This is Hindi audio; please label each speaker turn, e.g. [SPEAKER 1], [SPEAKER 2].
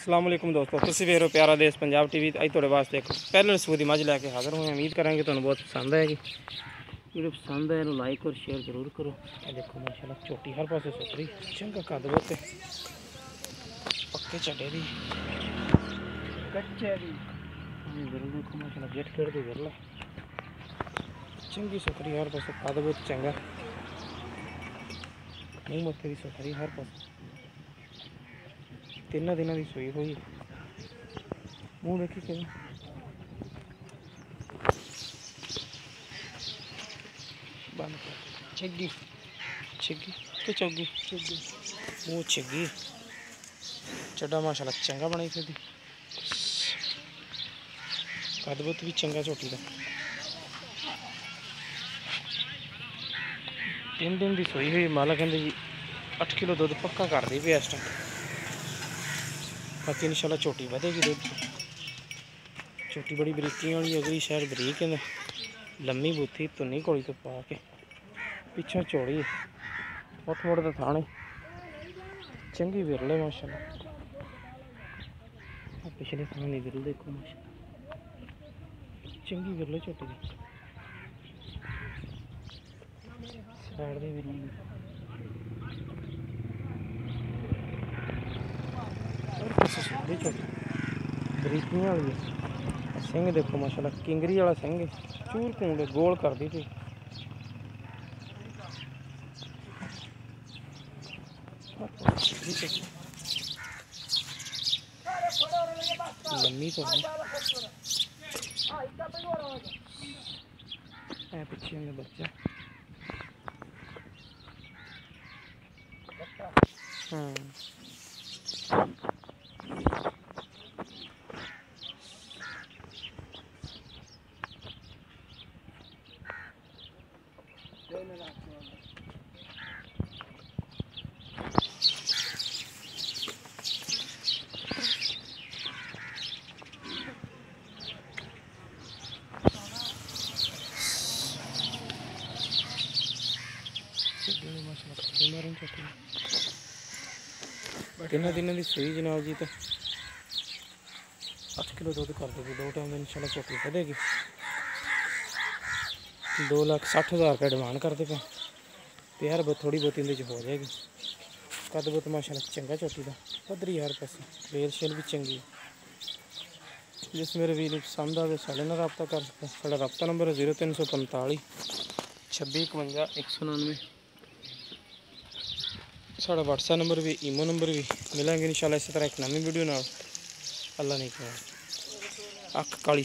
[SPEAKER 1] अस्सलाम वालेकुम दोस्तों, तुसीं वेख रहे हो प्यारा देश पंजाब टीवी। अज थोड़े वास्ते एक पहले सूबे की मझ लैके हाजिर हुए। उम्मीद करेंगे तुहानू बहुत पसंद आएगी। वीडियो पसंद आए लाइक और शेयर जरूर करो। देखो माशाल्लाह छोटी हर पासे सुथरी चंगा कद बहुत पक्के झड्डे दी कच्चे दी विरल देखो माशाल्लाह गेट खेड़ दी विरल चंगी सुथरी हर पासे कद बहुत चंगा मूँह मत्थे की सुथरी हर पासे 3 दिनों की सूई हुई मूँह देखी कि बंद छिग्गी छिग्गी तो चौगी छिग्गी मूँह छिग्गी चड्डा माशाल्लाह चंगा बनाई फिर कदबुत भी चंगा झोटी का 3 दिन की सूई हुई माला कहते जी 8 किलो दुध पक्का कर दी पे इस टाइम। बाकी इंशाल्लाह छोटी बढ़ेगी दुध छोटी बड़ी बरीकी वाली अगली शहर बरीक है लम्मी बूथी धुनी कोली तो पा के पिछों चौड़ी मुठ मुठ तो थाने चंगी विरले माशाल्लाह पिछले थाने की विरल देखो माशाल्लाह चंगी विरले छोटी दी साइड दी विरल छोटी बरीकियां वाली सिंह देखो माशाल्लाह किंगरी वाला सिंह चूर कूंड गोल कर दी थी लम्मी तो है पीछे में बच्चा हाँ तीन दिन की सूई जनाब जी तो 8 किलो दुध कर देगी 2 टाइम इंशाल्लाह छोटी बढ़ेगी 2,60,000 रुपये डिमांड करते पे प्यार थोड़ी बहुत इंदे हो जाएगी कद बहुत माशाल्लाह चंगा छोटी का पधरी हर पास रेल शेल भी चंगी जिस मेरे वीर पसंद आए साढ़े नाल रबता कर सकते साढ़ा रबता नंबर है 0345 26 51 199 साढ़ा व्हाट्सएप नंबर भी ईमो नंबर भी मिलेंगे इंशाल्लाह इस तरह एक नवी वीडियो नाल अल्लाह नहीं करे अख काली